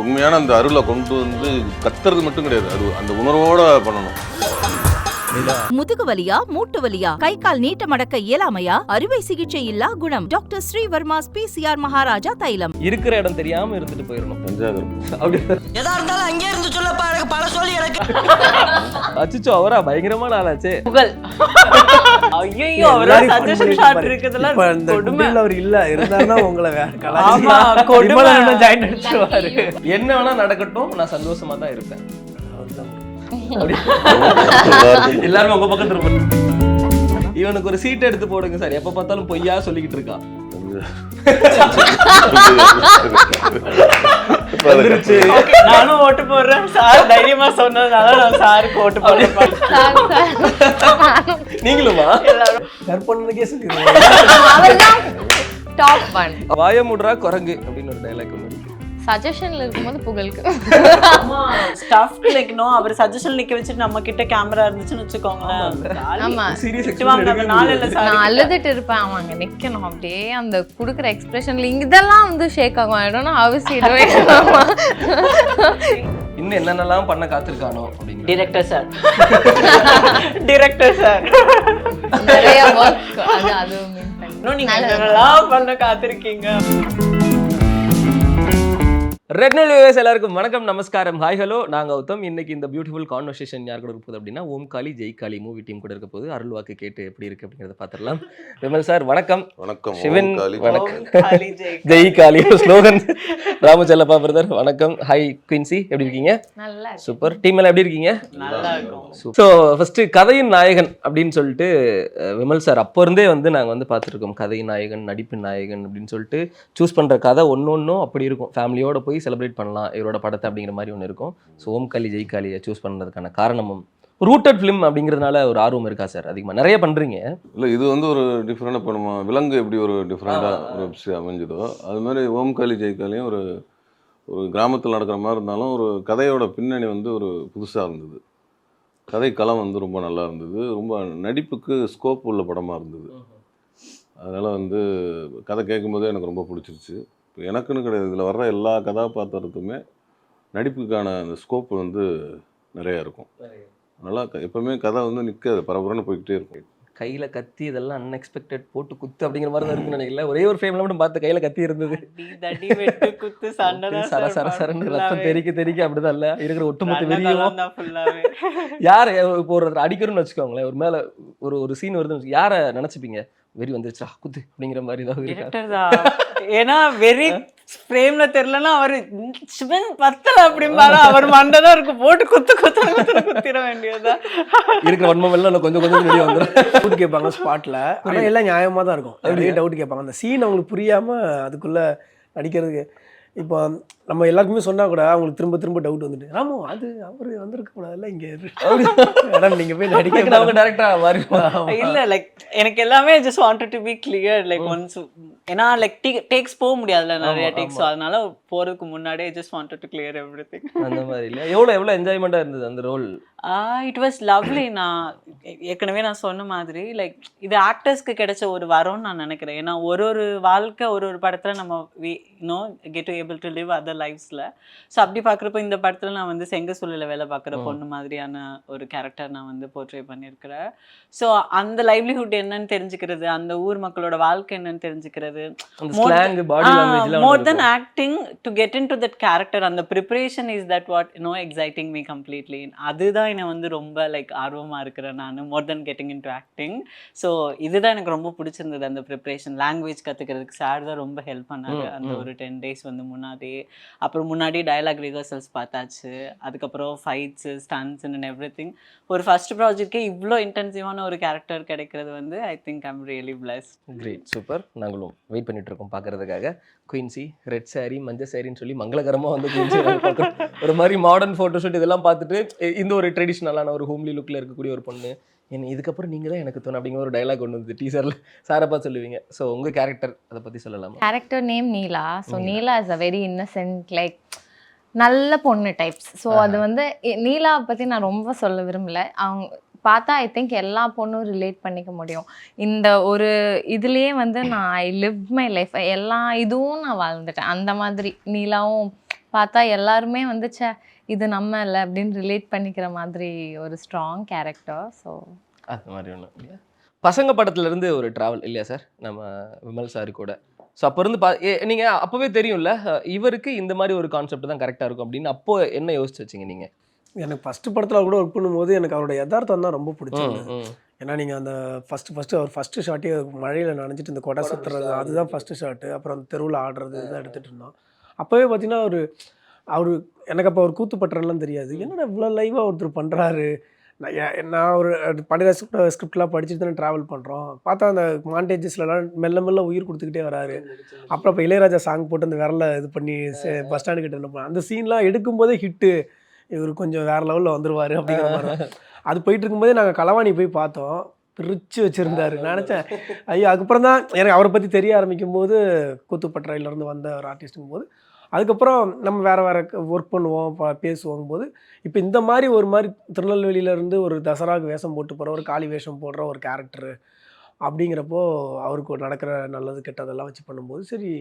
உண்மையான அந்த அருளை கொண்டு வந்து கத்துறது மட்டும் கிடையாது, அது அந்த உணர்வோட பண்ணணும். முதுகு வலியா, மூட்டு வலியா, கை கால் நீட்ட மடக்க இயலாமையா, அறுவை சிகிச்சை இல்லா குணம். டாக்டர் ஸ்ரீவர்மாஸ் PCR மகாராஜா தைலம். இருக்கிற இடம் தெரியாம இருந்துட்டு போயிடணும். எதா இருந்தாலும் அங்கே இருந்து சொல்லப்பா, எனக்கு பல சொல்லி எனக்கு. அச்சோ, அவரா பயங்கரமான ஆளாச்சே. புகழ். ஐயோ, அவரா சஜஷன் ஷாட் இருக்குதுல கொடுமை. அவர் இல்ல இருந்தாருன்னா உங்களை வேற ஆமா, கொடுமை. ஜாயின் அடிச்சுவாரு. என்ன வேணா நடக்கட்டும், நான் சந்தோஷமா தான் இருப்பேன். எல்லாரும் உங்க பக்கத்துல இருப்பேன். இவனுக்கு ஒரு சீட் எடுத்து போடுங்க சார், எப்ப பார்த்தாலும் பொய்யா சொல்லிக்கிட்டு இருக்கான். நானும் ஓட்டு போடுறேன் சார், தைரியமா சொன்னதுனால நான் சாருக்கு ஓட்டு போடுறேன். நீங்களுமா? கற்பனைக்கே டாப் ஒன். வாய மூடுறா குரங்கு அப்படின்னு ஒரு டைலாக் ஒன்று. சஜஷன்ல இருக்கும்போது புகழுக்கு ஸ்டஃப் நிக்கணும். அவர் சஜஷன் நிக்க வச்சுட்டு நம்ம கிட்ட கேமரா இருந்துச்சுன்னு வச்சுக்கோங்களேன். ஆமா, நான் அழுதுட்டு இருப்பேன். அவங்க நிக்கணும் அப்படியே அந்த குடுக்குற எக்ஸ்பிரஷன்ல இதெல்லாம் வந்து ஷேக் ஆகும். ஆயிடும்னா அவசியமே. இன்னும் என்னென்னலாம் பண்ண காத்திருக்கானோ அப்படின்னு. டைரக்டர் சார், டைரக்டர் சார் நிறைய ஒர்க் அது மீன் பண்ணி இன்னும் நீங்க என்னெல்லாம் பண்ண காத்திருக்கீங்க. ரெட் நியூஸ் வியூவர்ஸ் எல்லாருக்கும் வணக்கம், நமஸ்காரம், ஹாய் ஹலோ. நாங்கள் கௌதம். இன்னைக்கு இந்த பியூட்டிஃபுல் கான்வர்சேஷன் யார் கூட இருக்க போகுது அப்படின்னா ஓம் காளி ஜெய் காளி மூவி டீம் கூட இருக்க போது. அருள் வாக்கு கேட்டு எப்படி இருக்கு அப்படிங்கிறத பார்த்துடலாம். விமல் சார் வணக்கம். வணக்கம். சிவன் வணக்கம். காளி ஜெய் ஜெய் காளி ஸ்லோகன். ராமச்சல்லப்பா பிரதர் வணக்கம். ஹாய் குயின்சி, எப்படி இருக்கீங்க? நல்லா சூப்பர். டீம் எல்லாம் எப்படி இருக்கீங்க? நல்லா இருக்கும். ஸோ ஃபர்ஸ்ட் கதையின் நாயகன் அப்படின்னு சொல்லிட்டு விமல் சார் அப்போ இருந்தே வந்து நாங்கள் வந்து பார்த்துருக்கோம். கதையின் நாயகன், நடிப்பின் நாயகன் அப்படின்னு சொல்லிட்டு சூஸ் பண்ணுற கதை ஒன்றும் அப்படி இருக்கும். ஃபேமிலியோட போய் செலிப்ரேட் பண்ணலாம் இவரோட படத்தை அப்படிங்கிற மாதிரி ஒன்று இருக்கும். ஸோ ஓம் காளி ஜெய் காளியை சூஸ் பண்ணுறதுக்கான காரணமும் ரூட்டட் ஃபிலிம் அப்படிங்கிறதுனால ஒரு ஆர்வம் இருக்கா சார்? அதிகமாக நிறைய பண்ணுறீங்க. இல்லை, இது வந்து ஒரு டிஃப்ரெண்டாக பண்ணுமா, விலங்கு எப்படி ஒரு டிஃப்ரெண்டாக ஒரு வெப்சீரிஸ் அமைஞ்சதோ அது மாதிரி ஓம் காளி ஜெய் காளியும் ஒரு ஒரு கிராமத்தில் நடக்கிற மாதிரி இருந்தாலும் ஒரு கதையோட பின்னணி வந்து ஒரு புதுசாக இருந்தது. கதை களம் வந்து ரொம்ப நல்லா இருந்தது. ரொம்ப நடிப்புக்கு ஸ்கோப் உள்ள படமாக இருந்தது. அதனால் வந்து கதை கேட்கும்போதே எனக்கு ரொம்ப பிடிச்சிருச்சு. இப்போ எனக்குன்னு கிடையாது, இதில் வர்ற எல்லா கதாபாத்திரத்துக்குமே நடிப்புக்கான அந்த ஸ்கோப் வந்து நிறையா இருக்கும். அதனால் எப்போவுமே கதை வந்து நிற்காது, பரபரன்னு போய்கிட்டே இருக்கும். கையில் கத்தி இதெல்லாம் அன்எக்ஸ்பெக்டட் போட்டு குத்து அப்படிங்கிற மாதிரி தான் இருக்குன்னு நினைக்கல. ஒரே ஒரு ஃப்ரேமில் மட்டும் பார்த்து கையில் கத்தி இருந்தது. தடி வெட்டு குத்து சண்டை சர சர சரன்னு ரத்தம் தெரிக்க அப்படிதான் இல்லை இருக்கிற ஒட்டுமொத்த வெறியும். ஃபுல்லாவே யார் இப்போ ஒரு அடிக்கிறோன்னு வச்சுக்கோங்களேன், ஒரு மேலே ஒரு சீன் வருதுன்னு யாரை நினச்சிப்பீங்க? வெறி வந்துருச்சா குத்து அப்படிங்கிற மாதிரி ஏதாவது. ஏன்னா வெறி ஃப்ரேம்ல தெரியலன்னா அவரு சிவன் பத்தல அப்படிம்பாரு. அவர் மண்டதான் இருக்கு, போட்டு குத்து குத்திர வேண்டியதா இருக்கிற வன்மம் எல்லாம் கொஞ்சம் வெளியே வந்துடும். டவுட் கேட்பாங்க ஸ்பாட்ல, ஆனால் எல்லாம் நியாயமா தான் இருக்கும். அப்படியே டவுட் கேட்பாங்க. அந்த சீன் அவங்களுக்கு புரியாம அதுக்குள்ள நடிக்கிறதுக்கு இப்போ நம்ம எல்லாருக்குமே சொன்னா கூட அவங்களுக்கு திரும்ப திரும்ப டவுட் வந்துட்டு, ராமு அது அவரு வந்திருக்க கூடாதுல்ல இங்கே நீங்க போய் நடிக்க அவங்க டேரக்டரா மாறி இல்ல. லைக் எனக்கு எல்லாமே just wanted to be clear. Like once ஏன்னா லைக் டேக்ஸ் போக முடியாதுல்ல நிறைய டேக்ஸ், அதனால போறதுக்கு முன்னாடியே just wanted to clear everything அந்த மாதிரி. இல்ல எவ்வளவு என்ஜாய்மெண்டா இருந்தது அந்த ரோல்? It was lovely. நான் ஏற்கனவே நான் சொன்ன மாதிரி லைக் இது ஆக்டர்ஸ்க்கு கிடைச்ச ஒரு வரம்னு நான் நினைக்கிறேன். ஏன்னா ஒரு வாழ்க்கை ஒரு படத்துல நம்ம get to able to live other லைஃப்ஸ்ல. ஸோ அப்படி பார்க்குறப்போ இந்த படத்துல நான் வந்து செங்க சூழலில் வேலை பார்க்குற பொண்ணு மாதிரியான ஒரு கேரக்டர் நான் வந்து போர்ட்ரே பண்ணியிருக்கிறேன். ஸோ அந்த லைவ்லிஹுட் என்னன்னு தெரிஞ்சுக்கிறது, அந்த ஊர் மக்களோட வாழ்க்கை என்னன்னு தெரிஞ்சுக்கிறது, more than acting to get into that character, and the preparation is that what exciting me completely. அதுதான் என்ன வந்து ரொம்ப லைக் ஆர்வமா இருக்கிறேன் நான், more than getting into acting. So இதுதான் எனக்கு ரொம்ப பிடிச்சிருந்தது. அந்த ப்ரிப்பரேஷன், லாங்குவேஜ் கற்றுக்கிறதுக்கு சார் தான் ரொம்ப ஹெல்ப் பண்ணாங்க அந்த ஒரு 10 days வந்து முன்னாடி. அப்புறம் முன்னாடி டயலாக் ரிஹர்சல்ஸ் பார்த்தாச்சு, அதுக்கப்புறம் ஃபைட்ஸு, ஸ்டன்ஸ் அண்ட் எவ்ரிதிங். ஒரு ஃபர்ஸ்ட் ப்ராஜெக்ட்கே இவ்வளோ இன்டென்சிவான ஒரு கேரக்டர் கிடைக்கிறது வந்து I think I'm really blessed. Great, super. நாங்களும் வெயிட் பண்ணிட்டு இருக்கோம் பார்க்கறதுக்காக. குயின்சி ரெட் சாரி மஞ்சள் சாரின்னு சொல்லி மங்களகரமாக வந்து குயின்சி பார்க்குறோம். ஒரு மாதிரி மாடர்ன் ஃபோட்டோஷூட் இதெல்லாம் பார்த்துட்டு இந்த ஒரு ட்ரெடிஷ்னலான ஒரு ஹோம்லி லுக்கில் இருக்கக்கூடிய ஒரு பொண்ணு, என்ன இதுக்கப்புறம் நீங்கள் தான் எனக்கு தோணும் அப்படிங்கிற ஒரு டைலாக் ஒன்று வந்து டீசரில் சாரப்பா சொல்லுவீங்க. ஸோ உங்கள் கேரக்டர் அதை பற்றி சொல்லலாமா? Character name Neela. So Neela is a very Innocent like நல்ல பொண்ணு டைப்ஸ். ஸோ அது வந்து நீலா பற்றி நான் ரொம்ப சொல்ல விரும்பல. அவங்க பார்த்தா ஐ திங்க் எல்லா பொண்ணும் ரிலேட் பண்ணிக்க முடியும். இந்த ஒரு இதுலேயே வந்து நான் ஐ லிவ் மை லைஃப், எல்லா இதுவும் நான் வாழ்ந்துட்டேன். அந்த மாதிரி நீலாவும் பார்த்தா எல்லாருமே வந்து ச்சே இது நம்ம இல்லை அப்படின்னு ரிலேட் பண்ணிக்கிற மாதிரி ஒரு ஸ்ட்ராங் கேரக்டர். ஸோ அந்த மாதிரி ஒன்று இல்லையா? பசங்க படத்துல இருந்து ஒரு டிராவல் இல்லையா சார் நம்ம விமல் சார் கூட? ஸோ அப்போ இருந்து நீங்கள் அப்போவே தெரியும்ல இவருக்கு இந்த மாதிரி ஒரு கான்செப்ட் தான் கரெக்டாக இருக்கும் அப்படின்னு அப்போ என்ன யோசிச்சு வச்சிங்க நீங்கள்? எனக்கு ஃபஸ்ட்டு படத்தில் கூட ஒர்க் பண்ணும்போது எனக்கு அவரோட யதார்த்தம் தான் ரொம்ப பிடிச்சிருந்தது. ஏன்னா நீங்கள் அந்த அவர் ஃபஸ்ட்டு ஷாட்டே மழையில் நனைஞ்சிட்டு இந்த கொடை சுற்றுறது அதுதான் ஃபஸ்ட்டு ஷாட்டு. அப்புறம் அந்த தெருவில் ஆடுறது இதுதான் எடுத்துகிட்டு இருந்தோம். அப்போவே பார்த்தீங்கன்னா அவர் எனக்கு அப்போ அவர் கூத்துப்பட்டுறலாம் தெரியாது. என்னடா இவ்வளோ லைவாக ஒருத்தர் பண்ணுறாரு. நான் ஒரு பழைய ஸ்கிரிப்ட்லாம் படிச்சுட்டு தானே ட்ராவல் பண்ணுறோம். பார்த்தா அந்த மாண்டேஜஸ்லாம் மெல்ல மெல்ல உயிர் கொடுத்துக்கிட்டே வராரு. அப்புறம் இப்போ இளையராஜா சாங் போட்டு அந்த விரலை இது பண்ணி பஸ் ஸ்டாண்டு கிட்ட என்ன அந்த சீன்லாம் எடுக்கும்போதே ஹிட்டு. இவர் கொஞ்சம் வேறு லெவலில் வந்துடுவார் அப்படிங்கிற மாதிரி அது போயிட்டு இருக்கும்போதே நாங்கள் களவாணி போய் பார்த்தோம். பிரித்து வச்சுருந்தாரு. நான் நினச்சேன் ஐயோ அதுக்கப்புறம் தான் எனக்கு அவரை பற்றி தெரிய ஆரம்பிக்கும் போது கூத்துப்பட்டறையிலேருந்து வந்த ஒரு ஆர்டிஸ்ட்டுங்கும் போது அதுக்கப்புறம் நம்ம வேறு ஒர்க் பண்ணுவோம் பேசுவோம் போது இப்போ இந்த மாதிரி ஒரு மாதிரி திருநெல்வேலியிலேருந்து ஒரு தசராக்கு வேஷம் போட்டு போகிற ஒரு காளி வேஷம் போடுற ஒரு கேரக்டரு அப்படிங்கிறப்போ அவருக்கு நடக்கிற நல்லது கெட்டதெல்லாம் வச்சு பண்ணும்போது சரி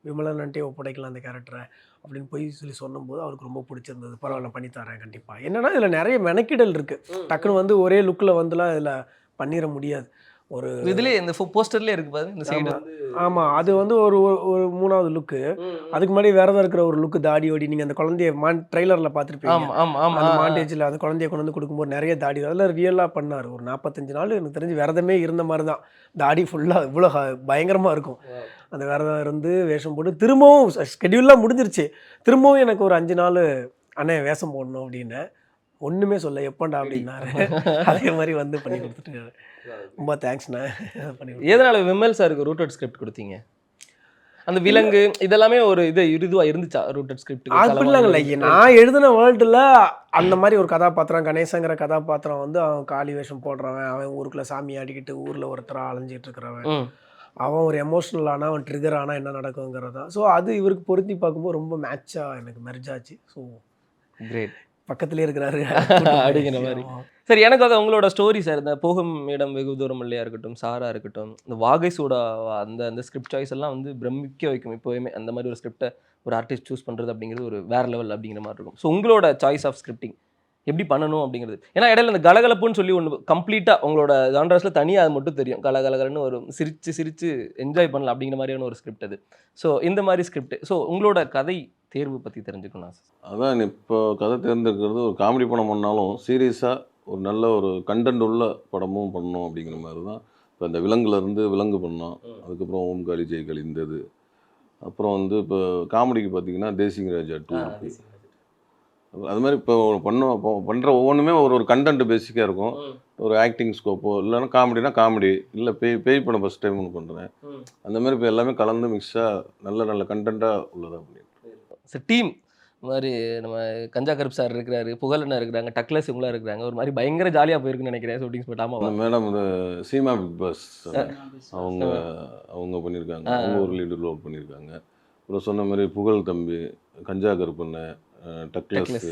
விமலன்ட்டே ஒப்படைக்கலாம் அந்த கேரக்டரை அப்படின்னு போய் சொன்னும்போது அவருக்கு ரொம்ப பிடிச்சிருந்தது. பரவாயில்ல பண்ணித்தரேன் கண்டிப்பாக. என்னென்னா இதில் நிறைய மெனக்கிடல் இருக்குது. டக்குன்னு வந்து ஒரே லுக்கில் வந்துலாம் இதில் பண்ணிட முடியாது. ஒரு இதுலேயே இந்த போஸ்டர்லேயே இருக்குது பாருங்க இந்த சைடு. ஆமாம் அது வந்து ஒரு ஒரு 3வது லுக்கு. அதுக்கு முன்னாடி வேறு தான் இருக்கிற ஒரு லுக்கு தாடி ஓடி நீங்கள் அந்த குழந்தைய ட்ரெய்லரில் பார்த்துருப்பீங்க. அந்த மாண்டேஜில் அந்த குழந்தைய கொண்டு வந்து கொடுக்கும்போது நிறைய தாடி அதில் ரியலாக பண்ணார். ஒரு 45 நாள் எனக்கு தெரிஞ்சு விரதமே இருந்த மாதிரி தான். தாடி ஃபுல்லாக இவ்வளோ பயங்கரமாக இருக்கும். அந்த விரதம் இருந்து வேஷம் போட்டு திரும்பவும் ஸ்கெடியூல்லாம் முடிஞ்சிருச்சு. திரும்பவும் எனக்கு ஒரு 5 நாள் அண்ணே வேஷம் போடணும் அப்படின்னு ஒன்றுமே சொல்ல எப்பண்டா அப்படின்னாரு. அதே மாதிரி வந்து பண்ணி கொடுத்துட்டு ரொம்ப தேங்க்ஸ்ண்ணே பண்ணி. எதனால விமல் சாருக்கு ரூட்டட் ஸ்கிரிப்ட் கொடுத்தீங்க? அந்த விலங்கு இதெல்லாமே ஒரு இதுவாக இருந்துச்சா ரூட்டட் ஸ்கிரிப்ட்? அப்படிலாம் இல்லை. நான் எழுதின வேர்ல்டில் அந்த மாதிரி ஒரு கதாபாத்திரம் கணேசங்கிற கதாபாத்திரம் வந்து அவன் காளி வேஷம் போடுறவன், அவன் ஊருக்குள்ளே சாமி ஆடிக்கிட்டு ஊரில் ஒருத்தராக அலைஞ்சிட்டு இருக்கிறவன், அவன் ஒரு எமோஷ்னல் ஆனால் அவன் ட்ரிகர் ஆனால் என்ன நடக்குங்கிறது தான். ஸோ அது இவருக்கு பொருத்தி பார்க்கும்போது ரொம்ப மேட்சாக எனக்கு மெர்ஜாச்சு. ஸோ கிரேட் பக்கத்துலேயே இருக்கிறாரு அப்படிங்கிற மாதிரி. சரி எனக்கு அது உங்களோட ஸ்டோரி சார். இந்த போகும் இடம் வெகு தூரம் இல்லையா இருக்கட்டும், சாரா இருக்கட்டும், இந்த வாகை சூடா அந்த ஸ்கிரிப்ட் சாய்ஸ் எல்லாம் வந்து பிரமிக்க வைக்கும். இப்போயுமே அந்த மாதிரி ஒரு ஸ்கிரிப்டை ஒரு ஆர்டிஸ்ட் சூஸ் பண்ணுறது அப்படிங்கிறது ஒரு வேறு லெவல் அப்படிங்கிற மாதிரி இருக்கும். ஸோ உங்களோட சாய்ஸ் ஆஃப் ஸ்கிரிப்டிங் எப்படி பண்ணணும் அப்படிங்கிறது. ஏன்னா இடையில இந்த கலகலப்புன்னு சொல்லி ஒன்று கம்ப்ளீட்டாக உங்களோட ஜான்ரஸில் தனியாக அது மட்டும் தெரியும். கலகலன்னு ஒரு சிரித்து என்ஜாய் பண்ணலாம் அப்படிங்கிற மாதிரியான ஒரு ஸ்கிரிப்ட் அது. ஸோ இந்த மாதிரி ஸ்கிரிப்ட். ஸோ உங்களோட கதை தேர்வு பற்றி தெரிஞ்சுக்கணும் சார். அதான் இப்போ கதை தேர்ந்தெடுக்கிறது ஒரு காமெடி படம் பண்ணாலும் சீரியஸாக ஒரு நல்ல ஒரு கண்டென்ட் உள்ள படமும் பண்ணணும் அப்படிங்கிற மாதிரி தான். இப்போ இந்த விலங்குலேருந்து விலங்கு பண்ணோம். அதுக்கப்புறம் ஓம் காளி ஜெய் காளி இந்த இது. அப்புறம் வந்து இப்போ காமெடிக்கு பார்த்தீங்கன்னா தேசிங் ராஜா 2 இருக்குது. அது மாதிரி இப்போ பண்ணுற ஒவ்வொன்றுமே ஒரு கண்டென்ட் பேசிக்காக இருக்கும். ஒரு ஆக்டிங் ஸ்கோப்போ இல்லைன்னா காமெடினா காமெடி இல்லை பேய் படம் ஃபஸ்ட் டைம் ஒன்று பண்ணுறேன். அந்த மாதிரி இப்போ எல்லாமே கலந்து மிக்ஸாக நல்ல கண்டென்ட்டாக உள்ளதாக பண்ணிட்டு சார். டீம் மாதிரி நம்ம கஞ்சா கருப்பு சார் இருக்கிறாரு, புகழண்ணா இருக்கிறாங்க, டக்லஸ் இவங்களாம் இருக்கிறாங்க. ஒரு மாதிரி பயங்கர ஜாலியாக போயிருக்குன்னு நினைக்கிறேன் ஷூட்டிங் ஸ்பாட். ஆமாம் மேடம் இந்த சீமா பிக் பாஸ் அவங்க பண்ணியிருக்காங்க. அவங்க ஒரு லீடு ரோல் பண்ணியிருக்காங்க. அப்புறம் சொன்ன மாதிரி புகழ் தம்பி, கஞ்சா கருப்புண்ண, டக்லஸ்,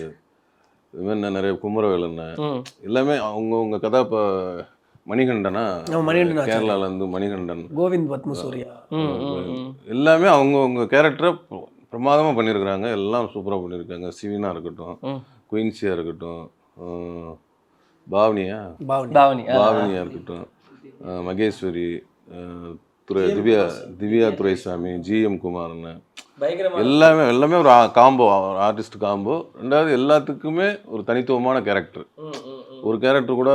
இது மாதிரி நிறைய குமரவேலண்ண எல்லாமே அவங்கவுங்க கதா. இப்போ மணிகண்டனா கேரளாலேருந்து மணிகண்டன், கோவிந்த் பத்மசூரியா எல்லாமே அவங்கவுங்க கேரக்டரை பிரமாதமாக பண்ணியிருக்கிறாங்க. எல்லாம் சூப்பராக பண்ணியிருக்காங்க. சிவினா இருக்கட்டும், குயின்சியா இருக்கட்டும், பாவனியா இருக்கட்டும், மகேஸ்வரி, திவ்யா துரைசாமி, ஜிஎம் குமார்னு எல்லாமே ஒரு காம்போ, ஒரு ஆர்டிஸ்ட் காம்போ. ரெண்டாவது எல்லாத்துக்குமே ஒரு தனித்துவமான கேரக்டர். ஒரு கேரக்டர் கூட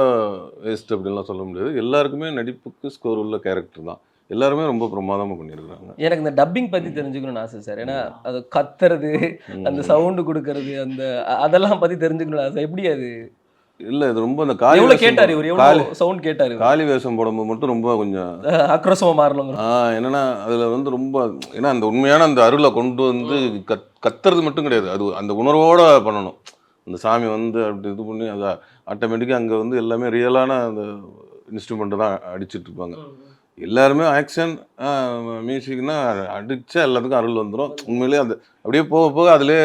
வேஸ்ட் அப்படின்லாம் சொல்ல முடியாது. எல்லாருக்குமே நடிப்புக்கு ஸ்கோர் உள்ள கேரக்டர் தான். எல்லாருமே ரொம்ப பிரமாதமாக பண்ணியிருக்காங்க. எனக்கு இந்த டப்பிங் பற்றி தெரிஞ்சுக்கணும்னு ஆசை சார். ஏன்னா அது கத்துறது, அந்த சவுண்டு கொடுக்கறது, அதெல்லாம் பற்றி தெரிஞ்சுக்கணும் ஆசை. எப்படி அது? இல்லை இது ரொம்ப அந்த சவுண்ட் கேட்டார். காளி வேஷம் போடும்போது மட்டும் ரொம்ப கொஞ்சம் ஆக்ரோஷமாக மாறணும். என்னன்னா அதில் வந்து ரொம்ப ஏன்னா அந்த உண்மையான அந்த அருளை கொண்டு வந்து கத்துறது மட்டும் கிடையாது, அது அந்த உணர்வோடு பண்ணணும். அந்த சாமி வந்து அப்படி இது பண்ணி அதை ஆட்டோமேட்டிக்காக அங்கே வந்து எல்லாமே ரியலான அந்த இன்ஸ்ட்ருமெண்ட்டு தான் அடிச்சுட்டு இருப்பாங்க. எல்லாருமே ஆக்ஷன் மியூசிக்னா அடித்தா எல்லாத்துக்கும் அருள் வந்துடும். உண்மையிலே அந்த அப்படியே போக போக அதிலே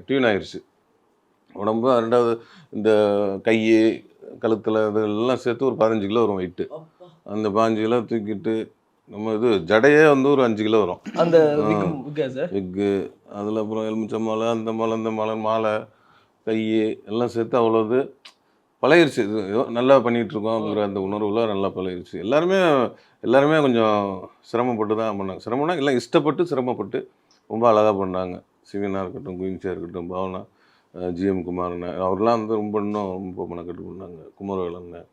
டியூன் ஆயிடுச்சு உடம்பு. ரெண்டாவது இந்த கை கழுத்தில் இதெல்லாம் சேர்த்து ஒரு 15 கிலோ வரும் வெயிட்டு. அந்த 15 கிலோ தூக்கிட்டு நம்ம இது ஜடையே வந்து ஒரு 5 கிலோ வரும். அந்த விக்கா சார் விக்கு, அதில் அப்புறம் எலுமிச்சை மாலை, அந்த மாலை, இந்த மாலை, மாலை, கை எல்லாம் சேர்த்து அவ்வளோது பழகிருச்சு. இது ஏதோ நல்லா பண்ணிகிட்டு இருக்கோம் அப்படிங்கிற அந்த உணர்வுல நல்லா பழகிருச்சு. எல்லாருமே கொஞ்சம் சிரமப்பட்டு தான் பண்ணாங்க. சிரமம்னா எல்லாம் இஷ்டப்பட்டு சிரமப்பட்டு ரொம்ப அழகாக பண்ணாங்க. சிவனா இருக்கட்டும், குயின்ஸியாக இருக்கட்டும், பாவனா, ஜிஎம் குமாரன் அவர்லாம் வந்து இன்னும் ரொம்ப மெனக்கட்டு பண்ணாங்க. குமரவேலன்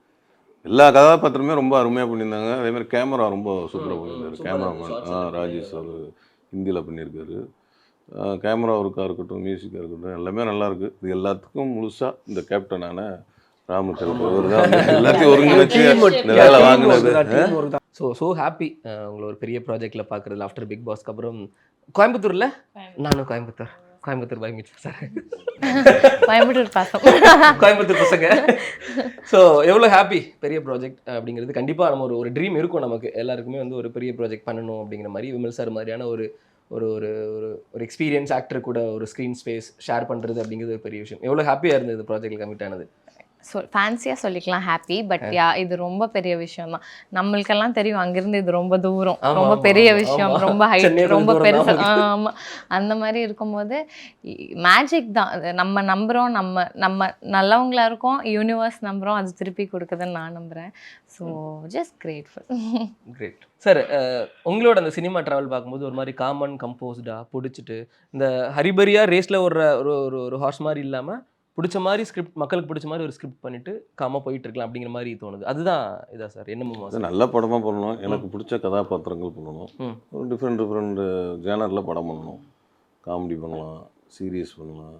எல்லா கதாபாத்திரமே ரொம்ப அருமையாக பண்ணியிருந்தாங்க. அதேமாதிரி கேமரா ரொம்ப சூப்பராக பண்ணியிருந்தாரு. கேமராமேன் ராஜேஷ் அவர் ஹிந்தியில் பண்ணியிருக்காரு. கேமரா ஒர்க்காக இருக்கட்டும், மியூசிக்காக இருக்கட்டும், எல்லாமே நல்லாயிருக்கு. இது எல்லாத்துக்கும் முழுசாக இந்த கேப்டனான ராமச்சந்திரன் அவர் தான் எல்லாத்தையும் ஒருங்கிணைச்சு இந்த வேலை வாங்கினது. ஸோ ஹாப்பி உங்களை ஒரு பெரிய ப்ராஜெக்டில் பார்க்குறதுல. ஆஃப்டர் பிக் பாஸ்க்கு அப்புறம் கோயம்புத்தூரில் நானும் கோயம்புத்தூர் பை மீட் சார் கோயம்புத்தூர் பாசம் கோயம்புத்தூர் பசங்க. ஸோ எவ்வளோ ஹாப்பி பெரிய ப்ராஜெக்ட் அப்படிங்கிறது. கண்டிப்பாக நம்ம ஒரு ட்ரீம் இருக்கும் நமக்கு எல்லாருக்குமே வந்து ஒரு பெரிய ப்ராஜெக்ட் பண்ணணும் அப்படிங்கிற மாதிரி. விமல் சார் மாதிரியான ஒரு ஒரு ஒரு ஒரு எக்ஸ்பீரியன்ஸ் ஆக்டர் கூட ஒரு ஸ்க்ரீன் ஸ்பேஸ் ஷேர் பண்ணுறது அப்படிங்கிறது ஒரு பெரிய விஷயம். எவ்வளோ ஹாப்பியாக இருந்தது இந்த ப்ராஜெக்டில் கமிட் ஆனது? ஃபேன்சியாக சொல்லிக்கலாம் ஹாப்பி. பட் இது ரொம்ப பெரிய விஷயம் தான். நம்மளுக்கெல்லாம் தெரியும் அங்கிருந்து இது ரொம்ப தூரம், ரொம்ப பெரிய விஷயம், ரொம்ப ஹைட், ரொம்ப பெருசு. ஆமாம், அந்த மாதிரி இருக்கும்போது மேஜிக் தான் அது. நம்ம நம்புகிறோம், நம்ம நல்லவங்களா இருக்கோம், யூனிவர்ஸ் நம்புகிறோம், அது திருப்பி கொடுக்குதுன்னு நான் நம்புகிறேன். So just grateful. Great sir. உங்களோட அந்த சினிமா ட்ராவல் பார்க்கும்போது ஒரு மாதிரி காமன் கம்போஸ்டாக பிடிச்சிட்டு இந்த ஹரிபரியாக ரேஸில் ஒரு ஒரு ஹார்ஸ் மாதிரி இல்லாமல் பிடிச்ச மாதிரி ஸ்கிரிப்ட், மக்களுக்கு பிடிச்ச மாதிரி ஒரு ஸ்கிரிப்ட் பண்ணிட்டு காம போயிட்டு இருக்கலாம் அப்படிங்கிற மாதிரி தோணுது. அதுதான் இதா சார்? என்ன நல்ல படமாக பண்ணணும், எனக்கு பிடிச்ச கதாபாத்திரங்கள் பண்ணணும், ஒரு டிஃப்ரெண்ட் ஜேனரில் படம் பண்ணணும். காமெடி பண்ணலாம், சீரியஸ் பண்ணலாம்,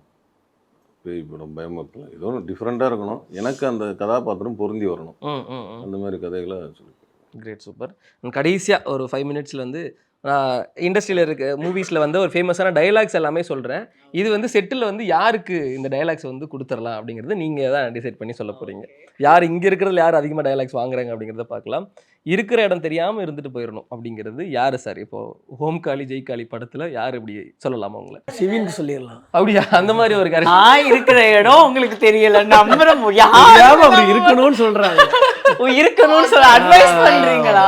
பேய் படம், பயமுறுத்தலாம், ஏதோ ஒன்று டிஃப்ரெண்ட்டாக இருக்கணும். எனக்கு அந்த கதாபாத்திரம் பொருந்தி வரணும். அந்த மாதிரி கதைகளை சொல்லி. Great, super. கடைசியாக ஒரு 5 மினிட்ஸில் வந்து இண்டஸ்ட்ரியில் இருக்க மூவிஸில் வந்து ஒரு ஃபேமஸான டைலாக்ஸ் எல்லாமே சொல்கிறேன். இது வந்து செட்டில் வந்து யாருக்கு இந்த டைலாக்ஸ் வந்து கொடுத்துடலாம் அப்படிங்கிறது நீங்கள் தான் டிசைட் பண்ணி சொல்ல போகிறீங்க. யார் இங்கே இருக்கிறதுல யார் அதிகமாக டைலாக்ஸ் வாங்குறாங்க அப்படிங்கிறத பார்க்கலாம். இருக்கிற இடம் தெரியாமல் இருந்துட்டு போயிடணும் அப்படிங்கிறது யார் சார்? இப்போது ஹோம் காளி ஜெய் காளி படத்தில் யார் இப்படி சொல்லலாமா உங்களை? சிவின்னு சொல்லிடலாம். அப்படியா? அந்த மாதிரி ஒரு இருக்கிற இடம் உங்களுக்கு தெரியல, நம்புற அப்படி இருக்கணும்னு சொல்கிறாங்க. இருக்கணும்னு சொல்ல அட்வைஸ் பண்றீங்களா?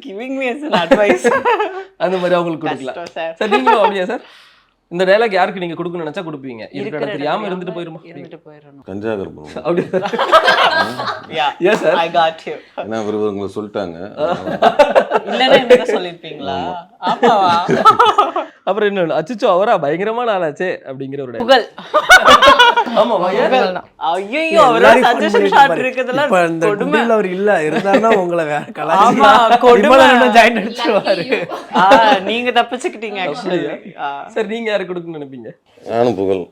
Giving me an advice. அந்த மாதிரி அவங்களுக்கு கொடுக்கலாம் சார். நீங்களும் அப்படியா சார்? இந்த டைலாக் யாருக்கு நீங்க கொடுக்கணும்னு நினைச்சா கொடுப்பீங்க? இருக்கிற இடம் தெரியாம இருந்துட்டு போயிடணும். கஞ்சாகர் பண்ணுவோம். அப்படியா? Yes sir, I got you. ஏன்னா இவங்க சொல்லிட்டாங்க. இல்லன்னா என்ன சொல்லிருப்பீங்களா? ஆமாவா? அப்புறம் என்ன அச்சச்சோ அவரா பயங்கரமான ஆளாச்சே அப்படிங்கிற ஒரு புகழ். ஆமா ஐயோ அவரா சஜஷன் ஷாட் இருக்குதெல்லாம் இப்ப இந்த குடில அவர் இல்ல இருந்தாருன்னா உங்களை ஆமா கொடுமை ஜாயின் அடிச்சுவாரு. நீங்க தப்பிச்சுக்கிட்டீங்க ஆக்சுவலி. சரி நீங்க யாருக்கு கொடுக்கணும்னு நினைப்பீங்க? நானும் புகழ்.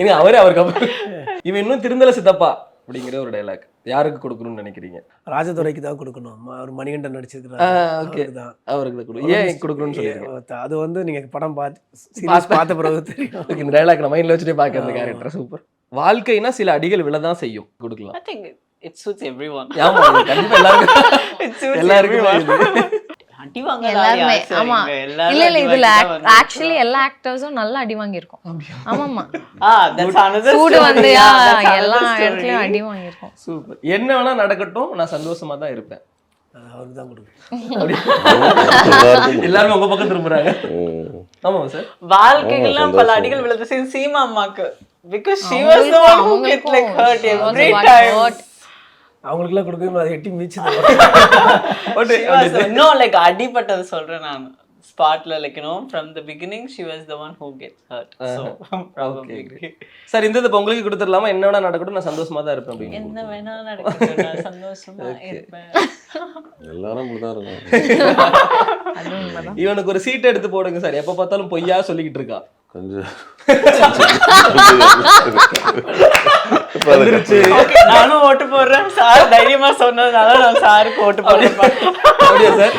இனி அவருக்கு இவன் இன்னும் திருந்தல சித்தப்பா அப்படிங்கிற ஒரு டைலாக் யாருக்கு கொடுக்கணும்னு நினைக்கிறீங்க? ராஜதுரைக்கு தான் கொடுக்கணும். அவர் மணிகண்டன் நடிச்சிருக்கிறாரு. அவருக்கு தான் கொடுக்கணும். ஏன் கொடுக்கணும்னு சொல்லிருக்கீங்க? அது வந்து நீங்க படம் பார்த்த பிறகு தெரியும். இந்த டைலாக் நான் மைண்ட்ல வச்சுட்டே பார்க்க அந்த கேரக்டர் சூப்பர். வாழ்க்கைனா சில அடிகள் விழதான் செய்யும், கொடுக்கலாம். I think it suits everyone. ஆமா கண்டிப்பா எல்லாருக்கும் அடி வாங்க எல்லாருமே. ஆமா இல்ல இதுல ஆக்சுவலி எல்லா ஆக்டர்ஸும் நல்லா அடி வாங்கி இருக்கோம். ஆமாமா that's another சூடு story. வந்து That's எல்லா another இடத்துலயும் story. அடி வாங்கி இருக்கோம். சூப்பர். என்ன வேணா நடக்கட்டும், நான் சந்தோஷமா தான் இருப்பேன். அவருக்கு தான் கொடுக்கணும். எல்லாரும் உங்க பக்கம் திரும்புறாங்க. ஆமா சார். வாழ்க்கைக்கெல்லாம் பல அடிகள் விழுது சீமா அம்மாக்கு. Because she was the one who get like hurt every time. அவங்களுக்குலாம் கொடுக்கணும், அதை எட்டி மிச்சது. No, like அடிபட்டது சொல்றேன் நான். Spotல like you know from the beginning she was the one who gets hurt. So okay. Sir இந்த இப்ப உங்களுக்கு கொடுத்துடலாமா? என்ன வேணா நடக்கட்டும், நான் சந்தோஷமா தான் இருப்பேன் அப்படின்னு. என்ன வேணா நடக்கட்டும், நான் சந்தோஷமா இருப்பேன். எல்லாரும் இப்படிதான் இருக்கும். இவனுக்கு ஒரு சீட் எடுத்து போடுங்க சார். எப்ப பார்த்தாலும் பொய்யா சொல்லிக்கிட்டு இருக்கா. கொஞ்சம் நானும் ஓட்டு போடுறேன் சார். தைரியமா சொன்னதுனால நான் சாருக்கு ஓட்டு போடுறேன். அப்படியா சார்?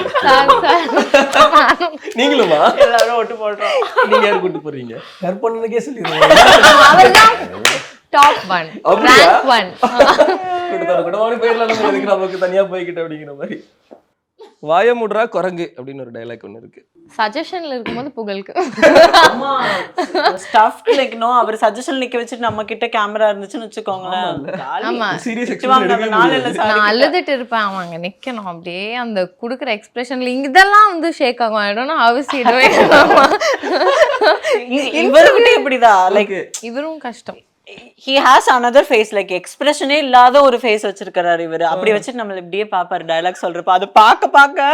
நீங்களுமா? எல்லாரும் ஓட்டு போடுறோம். நீங்க யாரு கூட்டு போறீங்க? கற்பனைக்கே சொல்லிடுவாங்க. அவர்தான் டாப் 1 ரேங்க் 1. கூட போயிடலாம், நமக்கு தனியா போய்கிட்டு அப்படிங்கிற மாதிரி. வாய மூடுறா குரங்கு அப்படின்னு ஒரு டைலாக் ஒன்று இருக்கு. சஜஷன்ல இருக்கும்போது புகழுக்கு ஸ்டஃப் லைக் நோ அவர் சஜஷன் நிக்க வச்சுட்டு நம்ம கிட்ட கேமரா இருந்துச்சுன்னு வச்சுக்கோங்களேன். ஆமா. சீரியஸ் திட்டுவாங்க, அந்த நாள் இல்ல sir நான் அழுதுட்டு இருப்பேன், அவன் அங்க நிக்கணும் அப்படியே அந்த குடுக்குற எக்ஸ்பிரஷன்ல இதெல்லாம் வந்து ஷேக் ஆகும். I don't know how is he doing. இவர்கிட்ட இப்படிதான் லைக் இவரும் கஷ்டம். he has another face like எக்ஸ்பிரஷனே இல்லாத ஒரு ஃபேஸ் வச்சிருக்காரு இவரு. அப்படி வச்சுட்டு நம்மள இப்படியே பாப்பாரு டயலாக் சொல்றப்ப. அது பார்க்க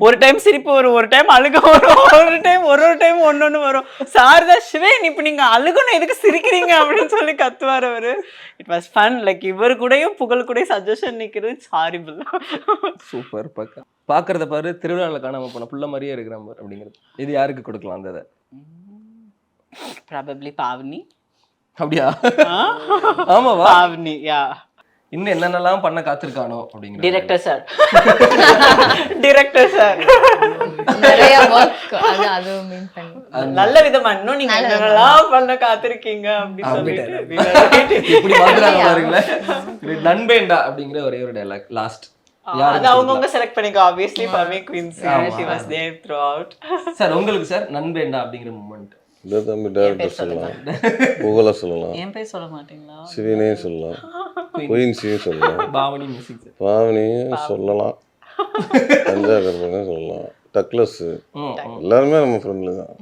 ஒரு டைம் சிரிப்பு வரும், ஒரு டைம் அழுக வரும், ஒரு டைம் ஒன்னொன்னு வரும். சார் தான் சிவேன் இப்ப நீங்க அழுகணும் எதுக்கு சிரிக்கிறீங்க அப்படின்னு சொல்லி கத்துவார் அவரு. It was fun. லைக் இவர் கூடயும் புகழ் கூட சஜஷன் நிக்கிறது ஹாரிபிள். சூப்பர். பாக்குறத பாரு, திருவிழாவில் காணாம போன புள்ள மாதிரியே இருக்கிறான் பாரு அப்படிங்கிறது. இது யாருக்கு கொடுக்கலாம் அந்த இதை? ப்ராபப்ளி பாவனி. அப்படியா? ஆமாவா? பாவனி யா. இன்னும் என்னென்னலாம் பண்ண காத்திருக்கானோ அப்படிங்கிற டைரக்டர் சார். டைரக்டர் சார் நிறைய ஒர்க் அது மீன் பண்ணி நல்ல விதமா இன்னும் நீங்க என்னென்னலாம் பண்ண காத்திருக்கீங்க அப்படின்னு சொல்லிட்டு எப்படி பாக்குறாங்க பாருங்களேன். நண்பேண்டா அப்படிங்கிற ஒரே ஒரு டைலாக் லாஸ்ட். அது அவங்கவுங்க செலக்ட் பண்ணிக்கோ. Obviously Pavi Quincy she was there throughout. Sir உங்களுக்கு சார் நண்பேண்டா அப்படிங்கிற மூமெண்ட்? இந்த தம்பி டேரக்டர் சொல்லலாம், புகழ சொல்லலாம், என் பேர் சொல்ல மாட்டீங்களா? சிவினையும் சொல்லலாம், குயின்சியும் சொல்லலாம், பாவனி மியூசிக், பாவனியும் சொல்லலாம், பஞ்சாகர்பனையும் சொல்லலாம், டக்ளஸ், எல்லாருமே நம்ம ஃப்ரெண்ட்ல தான்.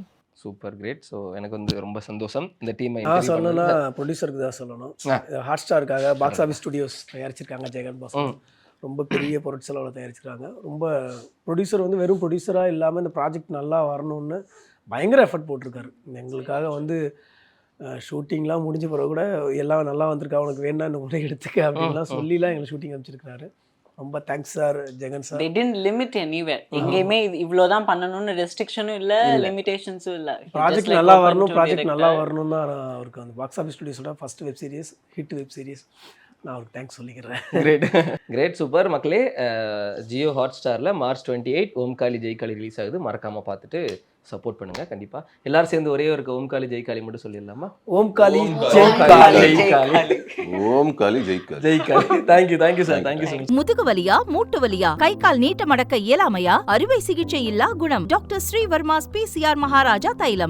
Super great. ஸோ எனக்கு வந்து ரொம்ப சந்தோஷம் இந்த டீமை சொல்லணும்னா ப்ரொடியூசருக்கு தான் சொல்லணும். ஹாட் ஸ்டாருக்காக பாக்ஸ் ஆஃபீஸ் ஸ்டுடியோஸ் தயாரிச்சிருக்காங்க. ஜெகன் பாஸ் ரொம்ப பெரிய பொருட்செலவில் தயாரிச்சிருக்காங்க. ரொம்ப ப்ரொடியூசர் வந்து வெறும் ப்ரொடியூசராக இல்லாமல் இந்த ப்ராஜெக்ட் நல்லா வரணும்னு பயங்கர எஃபர்ட் போட்டிருக்காரு. எங்களுக்காக வந்து ஷூட்டிங்லாம் முடிஞ்ச பிறகு கூட எல்லாம் நல்லா வந்திருக்கா, உனக்கு வேணா இந்த முறை எடுத்துக்க அப்படின்லாம் சொல்லிலாம் எங்களுக்கு ஷூட்டிங் அமைச்சிருக்காரு. ரொம்ப thanks sir Jagan sir. they didn't limit anywhere. எங்கேயுமே இவ்வளோதான் பண்ணணும்னு ரெஸ்ட்ரிக்ஷனும் இல்லை, லிமிடேஷன்ஸும் இல்லை. ப்ராஜெக்ட் நல்லா வரணும், ப்ராஜெக்ட் நல்லா வரணும் தான் அவருக்கு அந்த பாக்ஸ் ஆஃபீஸ் ஸ்டுடியோஸோட first web series, hit web series. நான் அவருக்கு தேங்க்ஸ் சொல்லிக்கிறேன். Great great super. மக்களே, ஜியோ ஹாட் ஸ்டாரில் மார்ச் 28 ஓம்காலி ஜெய்காலி ரிலீஸ் ஆகுது. மறக்காமல் பார்த்துட்டு சப்போர்ட் பண்ணுங்க. கண்டிப்பாக எல்லாரும் சேர்ந்து ஒரே ஒரு ஓம்காலி ஜெய்காலி மட்டும் சொல்லிடலாமா? Omkali Jaikali. Omkali Jaikali. Jaikali. Thank you sir, thank you so much. முதுகு வலியா, மூட்டு வலியா, கை கால் நீட்ட மடக்க இயலாமையா, அறுவை சிகிச்சை இல்லா குணம். டாக்டர் ஸ்ரீவர்மாஸ் PCR மகாராஜா தைலம்.